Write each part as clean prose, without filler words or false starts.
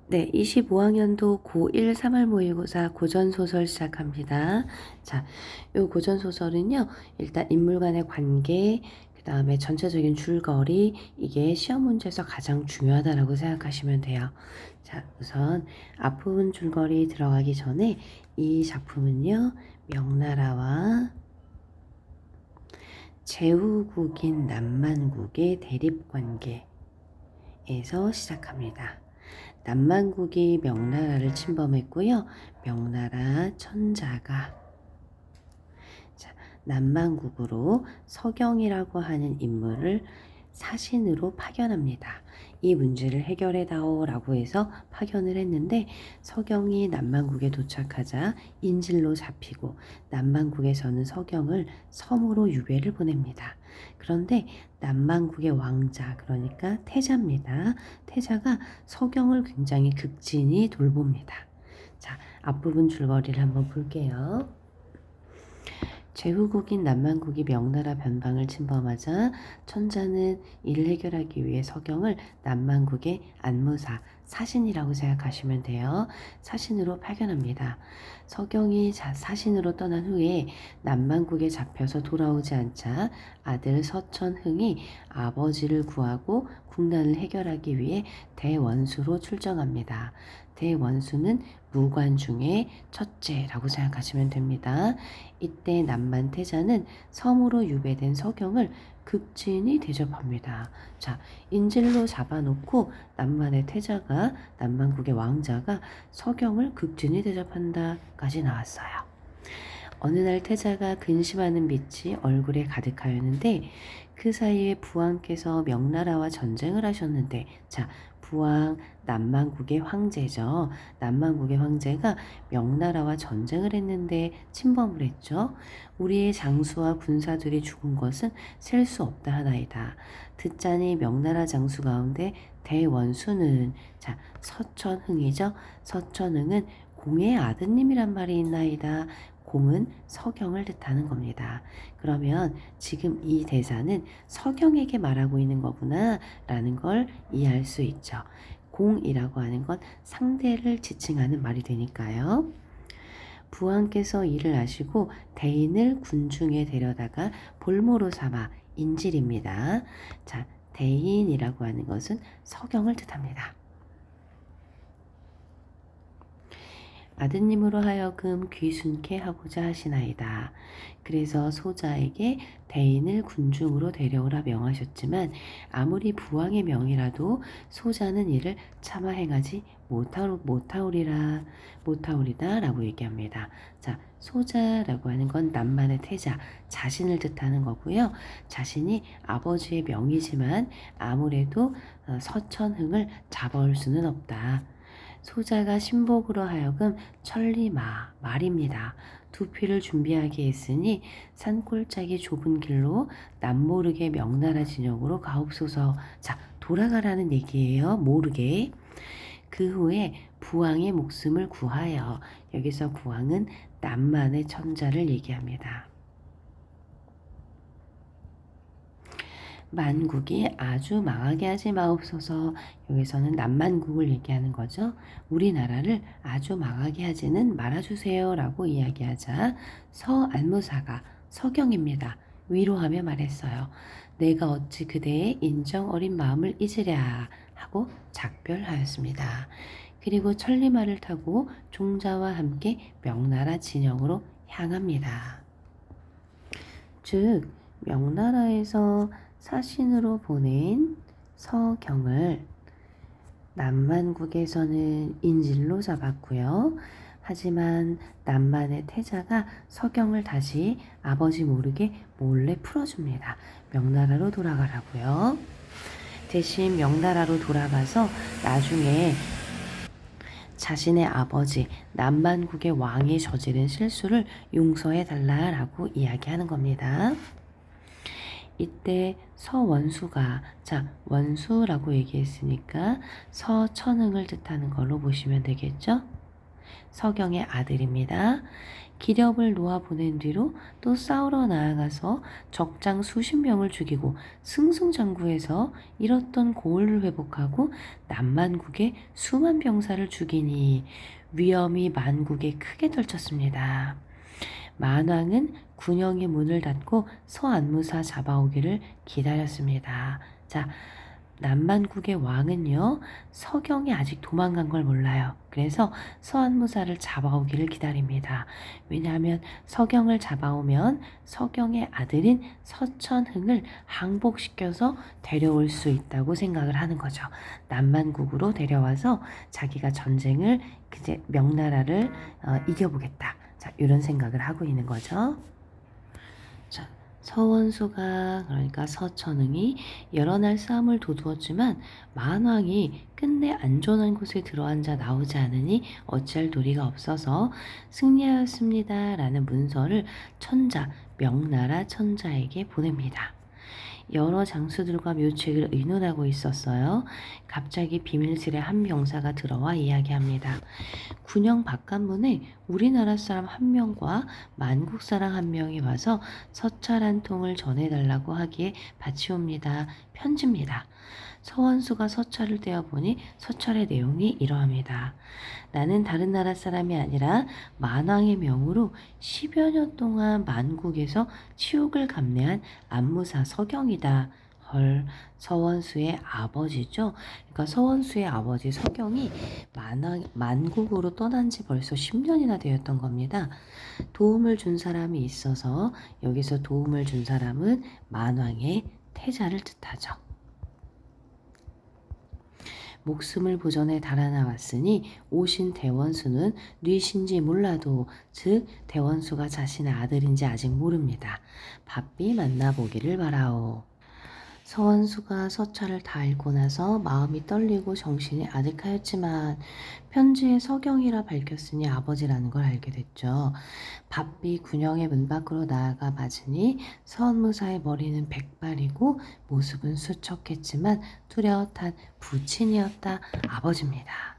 네, 25학년도 고1 3월 모의고사 고전소설 시작합니다. 자, 요 고전소설은요, 일단 인물 간의 관계, 그 다음에 전체적인 줄거리, 이게 시험 문제에서 가장 중요하다라고 생각하시면 돼요. 자, 우선 앞부분 줄거리 들어가기 전에 이 작품은요, 명나라와 제후국인 남만국의 대립관계에서 시작합니다. 남만국이 명나라를 침범했고요. 명나라 천자가 남만국으로 서경이라고 하는 인물을 사신으로 파견합니다. 이 문제를 해결해 다오라고 해서 파견을 했는데 서경이 남만국에 도착하자 인질로 잡히고 남만국에서는 서경을 섬으로 유배를 보냅니다. 그런데 남만국의 왕자, 그러니까 태자입니다. 태자가 서경을 굉장히 극진히 돌봅니다. 자, 앞부분 줄거리를 한번 볼게요. 제후국인 남만국이 명나라 변방을 침범하자 천자는 이를 해결하기 위해 서경을 남만국의 안무사, 사신이라고 생각하시면 돼요. 사신으로 파견합니다. 서경이 사신으로 떠난 후에 남만국에 잡혀서 돌아오지 않자 아들 서천흥이 아버지를 구하고 국난을 해결하기 위해 대원수로 출정합니다. 대원수는 무관 중에 첫째라고 생각하시면 됩니다. 이때 남만태자는 섬으로 유배된 서경을 극진히 대접합니다. 자, 인질로 잡아놓고 남만의 태자가, 남만국의 왕자가 서경을 극진히 대접한다까지 나왔어요. 어느 날 태자가 근심하는 빛이 얼굴에 가득하였는데 그 사이에 부왕께서 명나라와 전쟁을 하셨는데, 자, 부왕 남만국의 황제죠. 남만국의 황제가 명나라와 전쟁을 했는데 침범을 했죠. 우리의 장수와 군사들이 죽은 것은 셀 수 없다 하나이다. 듣자니 명나라 장수 가운데 대원수는, 자, 서천흥이죠. 서천흥은 공의 아드님이란 말이 있나이다. 공은 서경을 뜻하는 겁니다. 그러면 지금 이 대사는 서경에게 말하고 있는 거구나 라는 걸 이해할 수 있죠. 공이라고 하는 건 상대를 지칭하는 말이 되니까요. 부왕께서 이를 아시고 대인을 군중에 데려다가 볼모로 삼아 인질입니다. 자, 대인이라고 하는 것은 서경을 뜻합니다. 아드님으로 하여금 귀순케 하고자 하시나이다. 그래서 소자에게 대인을 군중으로 데려오라 명하셨지만 아무리 부왕의 명이라도 소자는 이를 차마 행하지 못하오리다 라고 얘기합니다. 자, 소자라고 하는 건 남만의 태자, 자신을 뜻하는 거고요. 자신이 아버지의 명이지만 아무래도 서천흥을 잡아올 수는 없다. 소자가 신복으로 하여금 천리마, 말입니다. 두피를 준비하게 했으니 산골짜기 좁은 길로 남모르게 명나라 진영으로 가옵소서. 자, 돌아가라는 얘기예요. 모르게. 그 후에 부왕의 목숨을 구하여, 여기서 부왕은 남만의 천자를 얘기합니다. 만국이 아주 망하게 하지 마옵소서. 여기서는 남만국을 얘기하는 거죠. 우리나라를 아주 망하게 하지는 말아주세요 라고 이야기하자 서안무사가, 서경입니다, 위로하며 말했어요. 내가 어찌 그대의 인정 어린 마음을 잊으랴 하고 작별하였습니다. 그리고 천리마를 타고 종자와 함께 명나라 진영으로 향합니다. 즉 명나라에서 사신으로 보낸 서경을 남만국에서는 인질로 잡았고요. 하지만 남만의 태자가 서경을 다시 아버지 모르게 몰래 풀어줍니다. 명나라로 돌아가라고요. 대신 명나라로 돌아가서 나중에 자신의 아버지 남만국의 왕이 저지른 실수를 용서해 달라라고 이야기하는 겁니다. 이때 서원수가, 자, 원수라고 얘기했으니까 서천흥을 뜻하는 걸로 보시면 되겠죠? 서경의 아들입니다. 기력을 놓아 보낸 뒤로 또 싸우러 나아가서 적장 수십 명을 죽이고 승승장구해서 잃었던 고을을 회복하고 남만국의 수만 병사를 죽이니 위험이 만국에 크게 덜쳤습니다. 만왕은 군영의 문을 닫고 서안무사 잡아오기를 기다렸습니다. 자, 남만국의 왕은요, 서경이 아직 도망간 걸 몰라요. 그래서 서안무사를 잡아오기를 기다립니다. 왜냐하면 서경을 잡아오면 서경의 아들인 서천흥을 항복시켜서 데려올 수 있다고 생각을 하는 거죠. 남만국으로 데려와서 자기가 전쟁을 이제 명나라를 이겨보겠다. 자, 이런 생각을 하고 있는 거죠. 자, 서원수가 그러니까 서천흥이 여러 날 싸움을 도두었지만 만왕이 끝내 안전한 곳에 들어앉아 나오지 않으니 어찌할 도리가 없어서 승리하였습니다라는 문서를 천자, 명나라 천자에게 보냅니다. 여러 장수들과 묘책을 의논하고 있었어요. 갑자기 비밀실에 한 병사가 들어와 이야기합니다. 군영 바깥문에 우리나라 사람 한 명과 만국 사람 한 명이 와서 서찰 한 통을 전해달라고 하기에 바치옵니다. 편지입니다. 서원수가 서찰을 떼어보니 서찰의 내용이 이러합니다. 나는 다른 나라 사람이 아니라 만왕의 명으로 10여 년 동안 만국에서 치욕을 감내한 안무사 서경이다. 헐, 서원수의 아버지죠. 그러니까 서원수의 아버지 서경이 만국으로 떠난 지 벌써 10년이나 되었던 겁니다. 도움을 준 사람이 있어서 여기서 도움을 준 사람은 만왕의 태자를 뜻하죠. 목숨을 보전에 달아나왔으니 오신 대원수는 뉘신지 몰라도 즉 대원수가 자신의 아들인지 아직 모릅니다. 바삐 만나보기를 바라오. 서원수가 서찰을 다 읽고 나서 마음이 떨리고 정신이 아득하였지만 편지에 서경이라 밝혔으니 아버지라는 걸 알게 됐죠. 바삐 군영의 문 밖으로 나아가 맞으니 서원무사의 머리는 백발이고 모습은 수척했지만 뚜렷한 부친이었다. 아버지입니다.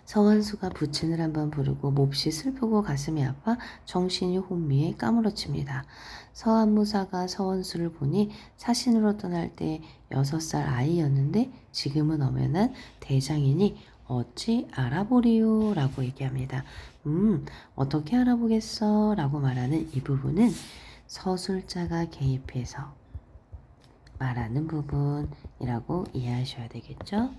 서원수가 부친을 한번 부르고 몹시 슬프고 가슴이 아파 정신이 혼미해 까무러칩니다. 서안무사가 서원수를 보니 사신으로 떠날 때 6살 아이였는데 지금은 엄연한 대장이니 어찌 알아보리요? 라고 얘기합니다. 어떻게 알아보겠어? 라고 말하는 이 부분은 서술자가 개입해서 말하는 부분이라고 이해하셔야 되겠죠?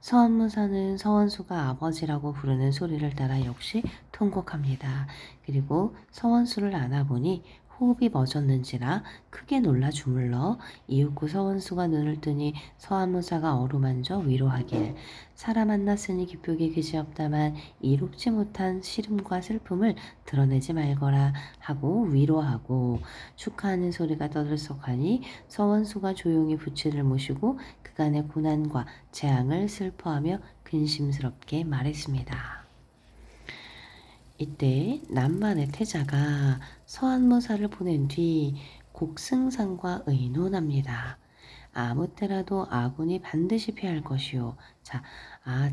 서원무사는 서원수가 아버지라고 부르는 소리를 따라 역시 통곡합니다. 그리고 서원수를 안아보니 호흡이 멎었는지라 크게 놀라 주물러 이윽고 서원수가 눈을 뜨니 서원무사가 어루만져 위로하길 사람 만났으니 기쁘기 그지없다만 이롭지 못한 시름과 슬픔을 드러내지 말거라 하고 위로하고 축하하는 소리가 떠들썩하니 서원수가 조용히 부친을 모시고 그간의 고난과 재앙을 슬퍼하며 근심스럽게 말했습니다. 이때 남만의 태자가 서안무사를 보낸 뒤 곡승상과 의논합니다. 아무 때라도 아군이 반드시 피할 것이요. 자,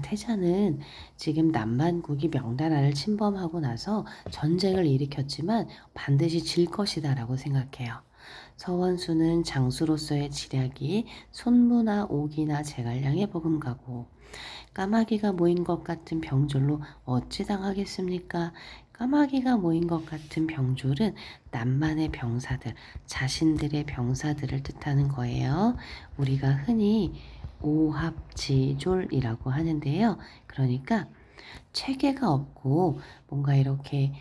태자는 지금 남만국이 명나라를 침범하고 나서 전쟁을 일으켰지만 반드시 질 것이다 라고 생각해요. 서원수는 장수로서의 지략이 손무나 옥이나 제갈량에 버금가고 까마귀가 모인 것 같은 병졸로 어찌 당하겠습니까? 까마귀가 모인 것 같은 병졸은 남만의 병사들, 자신들의 병사들을 뜻하는 거예요. 우리가 흔히 오합지졸이라고 하는데요. 그러니까 체계가 없고 뭔가 이렇게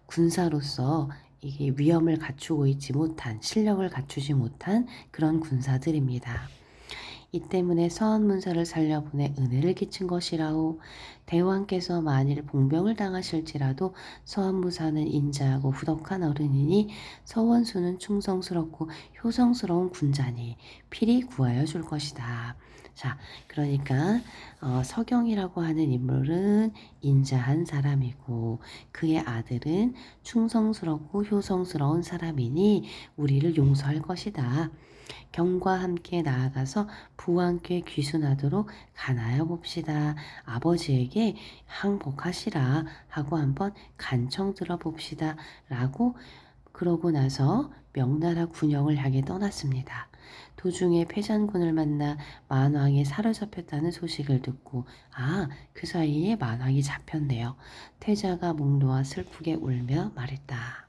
군사로서 이게 위험을 갖추고 있지 못한, 실력을 갖추지 못한 그런 군사들입니다. 이 때문에 서원문사를 살려보내 은혜를 끼친 것이라오. 대왕께서 만일 봉병을 당하실지라도 서원무사는 인자하고 후덕한 어른이니 서원수는 충성스럽고 효성스러운 군자니 필히 구하여 줄 것이다. 자, 그러니까 서경이라고 하는 인물은 인자한 사람이고 그의 아들은 충성스럽고 효성스러운 사람이니 우리를 용서할 것이다. 경과 함께 나아가서 부왕께 귀순하도록 가나여 봅시다. 아버지에게 항복하시라 하고 한번 간청 들어봅시다. 라고 그러고 나서 명나라 군영을 향해 떠났습니다. 도중에 패잔군을 만나 만왕이 사로잡혔다는 소식을 듣고 그 사이에 만왕이 잡혔네요. 태자가 목 놓아 슬프게 울며 말했다.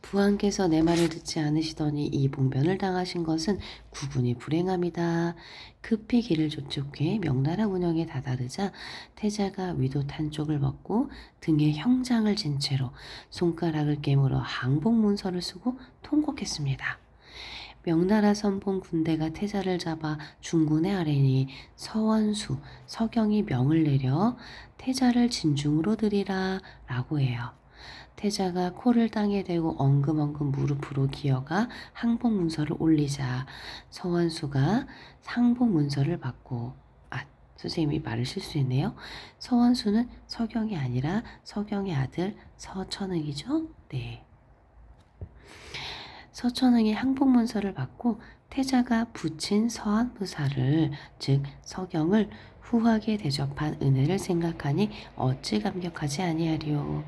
부왕께서 내 말을 듣지 않으시더니 이 봉변을 당하신 것은 구분이 불행합니다. 급히 길을 족족해 명나라 운영에 다다르자 태자가 위옷 한쪽을 벗고 등에 형장을 진 채로 손가락을 깨물어 항복문서를 쓰고 통곡했습니다. 명나라 선봉 군대가 태자를 잡아 중군의 아래니 서원수, 서경이 명을 내려 태자를 진중으로 드리라 라고 해요. 태자가 코를 땅에 대고 엉금엉금 무릎으로 기어가 항복문서를 올리자 서원수가 항복문서를 받고 선생님이 말을 실수했네요. 서원수는 서경이 아니라 서경의 아들 서천응이죠. 네. 서천응이 항복문서를 받고 태자가 붙인 서한무사를 즉 서경을 후하게 대접한 은혜를 생각하니 어찌 감격하지 아니하리요.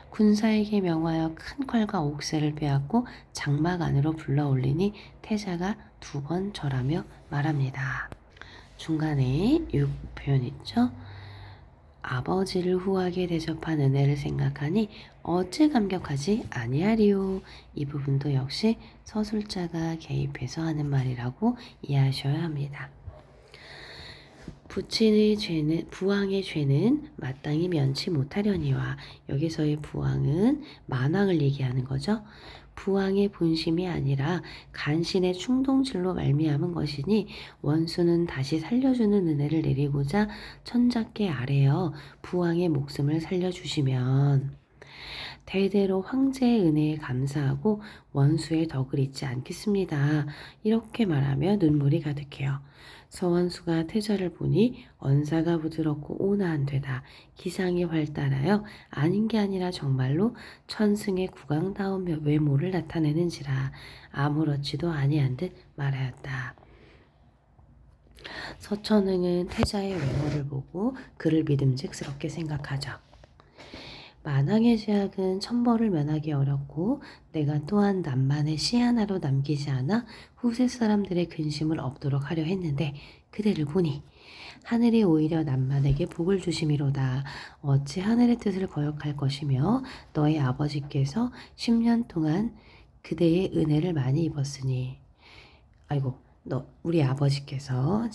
군사에게 명하여 큰 콸과 옥새를 빼앗고 장막 안으로 불러올리니 태자가 2번 절하며 말합니다. 중간에 이 표현 있죠? 아버지를 후하게 대접한 은혜를 생각하니 어찌 감격하지 아니하리요. 이 부분도 역시 서술자가 개입해서 하는 말이라고 이해하셔야 합니다. 부왕의 죄는 마땅히 면치 못하려니와 여기서의 부왕은 만왕을 얘기하는 거죠. 부왕의 본심이 아니라 간신의 충동질로 말미암은 것이니 원수는 다시 살려주는 은혜를 내리고자 천자께 아뢰어 부왕의 목숨을 살려주시면 대대로 황제의 은혜에 감사하고 원수의 덕을 잊지 않겠습니다. 이렇게 말하며 눈물이 가득해요. 서원수가 태자를 보니 언사가 부드럽고 온화한 되다. 기상이 활달하여 아닌 게 아니라 정말로 천승의 국왕다운 외모를 나타내는지라 아무렇지도 아니한 듯 말하였다. 서천응은 태자의 외모를 보고 그를 믿음직스럽게 생각하죠. 만왕의 제약은 천벌을 면하기 어렵고 내가 또한 남만의 씨 하나로 남기지 않아 후세 사람들의 근심을 없도록 하려 했는데 그대를 보니 하늘이 오히려 남만에게 복을 주심이로다. 어찌 하늘의 뜻을 거역할 것이며 너의 아버지께서 10년 동안 그대의 은혜를 많이 입었으니 우리 아버지께서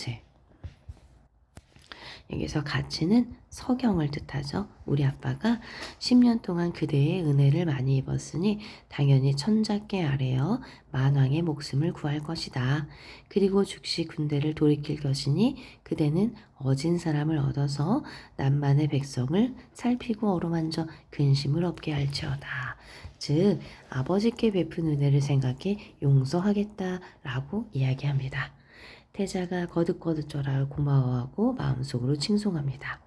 여기서 가치는 서경을 뜻하죠. 우리 아빠가 10년 동안 그대의 은혜를 많이 입었으니 당연히 천자께 아뢰어 만왕의 목숨을 구할 것이다. 그리고 즉시 군대를 돌이킬 것이니 그대는 어진 사람을 얻어서 남만의 백성을 살피고 어루만져 근심을 없게 할지어다. 즉 아버지께 베푼 은혜를 생각해 용서하겠다라고 이야기합니다. 태자가 거듭거듭 절하여 고마워하고 마음속으로 칭송합니다.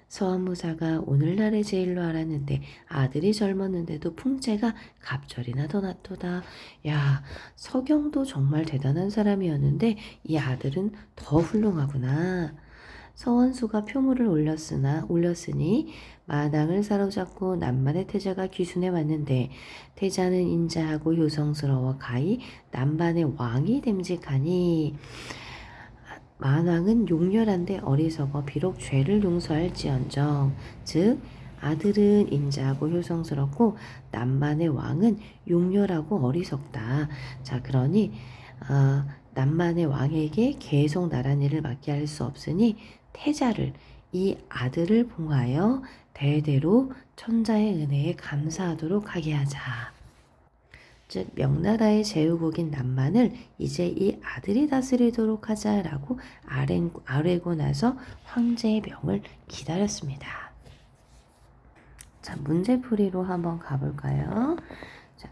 서한무사가 오늘날의 제일로 알았는데 아들이 젊었는데도 풍채가 갑절이나 더 낫도다. 야, 서경도 정말 대단한 사람이었는데 이 아들은 더 훌륭하구나. 서원수가 표물을 올렸으니 마당을 사로잡고 남만의 태자가 귀순해 왔는데 태자는 인자하고 효성스러워 가히 남반의 왕이 됨직하니 만왕은 용렬한데 어리석어 비록 죄를 용서할지언정 즉 아들은 인자하고 효성스럽고 남만의 왕은 용렬하고 어리석다. 자 그러니 남만의 왕에게 계속 나란 일을 맡게 할 수 없으니 태자를 이 아들을 봉하여 대대로 천자의 은혜에 감사하도록 하게 하자. 즉 명나라의 제후국인 남만을 이제 이 아들이 다스리도록 하자라고 아뢰고 나서 황제의 명을 기다렸습니다. 자, 문제풀이로 한번 가볼까요? 자,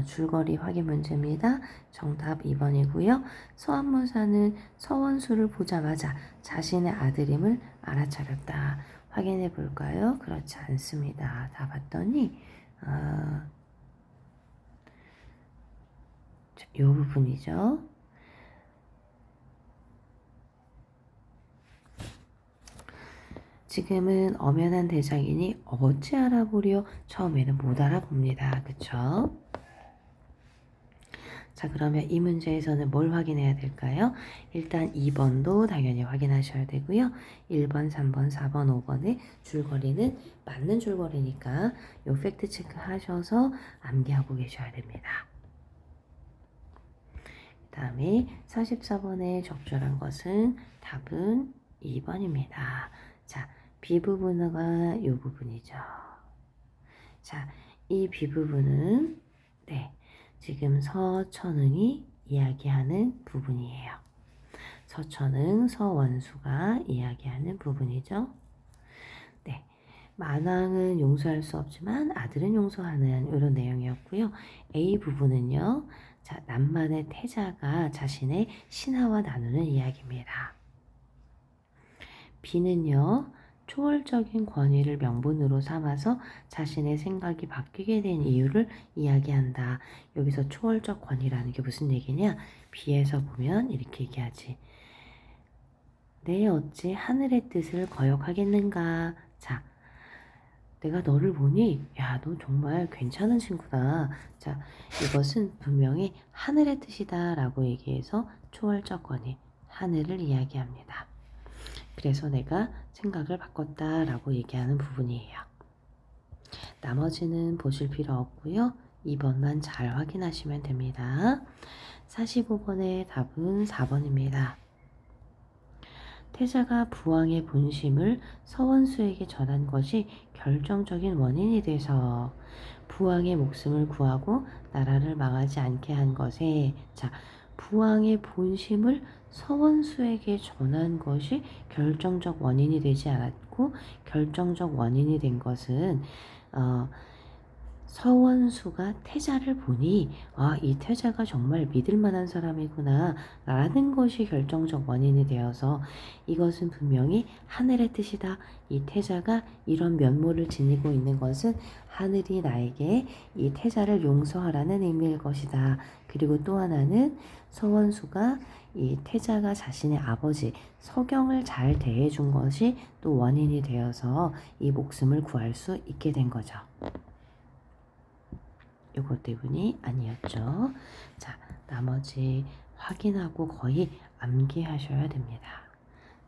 줄거리 확인 문제입니다. 정답 2번이고요. 서한무사는 서원수를 보자마자 자신의 아들임을 알아차렸다. 확인해 볼까요? 그렇지 않습니다. 다 봤더니 이 부분이죠. 지금은 엄연한 대장이니 어찌 알아보려 처음에는 못 알아봅니다. 그쵸? 자, 그러면 이 문제에서는 뭘 확인해야 될까요? 일단 2번도 당연히 확인하셔야 되고요. 1번, 3번, 4번, 5번의 줄거리는 맞는 줄거리니까 요 팩트 체크 하셔서 암기하고 계셔야 됩니다. 그 다음에 44번에 적절한 것은 답은 2번입니다. 자, B 부분과 이 부분이죠. 자, 이 B 부분은 네, 지금 서천응이 이야기하는 부분이에요. 서천응, 서원수가 이야기하는 부분이죠. 네, 만왕은 용서할 수 없지만 아들은 용서하는 이런 내용이었고요. A 부분은요. 자, 남만의 태자가 자신의 신하와 나누는 이야기입니다. B는요. 초월적인 권위를 명분으로 삼아서 자신의 생각이 바뀌게 된 이유를 이야기한다. 여기서 초월적 권위라는 게 무슨 얘기냐? B에서 보면 이렇게 얘기하지. 내 어찌 하늘의 뜻을 거역하겠는가? 자, 내가 너를 보니, 야, 너 정말 괜찮은 친구다. 자, 이것은 분명히 하늘의 뜻이다 라고 얘기해서 초월적 권위, 하늘을 이야기합니다. 그래서 내가 생각을 바꿨다 라고 얘기하는 부분이에요. 나머지는 보실 필요 없고요. 2번만 잘 확인하시면 됩니다. 45번의 답은 4번입니다. 태자가 부왕의 본심을 서원수에게 전한 것이 결정적인 원인이 돼서 부왕의 목숨을 구하고 나라를 망하지 않게 한 것에, 자, 부왕의 본심을 서원수에게 전한 것이 결정적 원인이 되지 않았고, 결정적 원인이 된 것은 서원수가 태자를 보니 이 태자가 정말 믿을 만한 사람이구나 라는 것이 결정적 원인이 되어서 이것은 분명히 하늘의 뜻이다. 이 태자가 이런 면모를 지니고 있는 것은 하늘이 나에게 이 태자를 용서하라는 의미일 것이다. 그리고 또 하나는 서원수가 이 태자가 자신의 아버지 서경을 잘 대해준 것이 또 원인이 되어서 이 목숨을 구할 수 있게 된 거죠. 요것 때문이 아니었죠. 자, 나머지 확인하고 거의 암기하셔야 됩니다.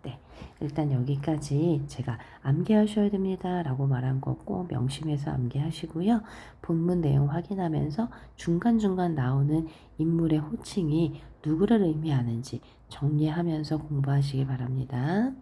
네, 일단 여기까지 제가 암기하셔야 됩니다 라고 말한 거 꼭 명심해서 암기하시고요. 본문 내용 확인하면서 중간중간 나오는 인물의 호칭이 누구를 의미하는지 정리하면서 공부하시기 바랍니다.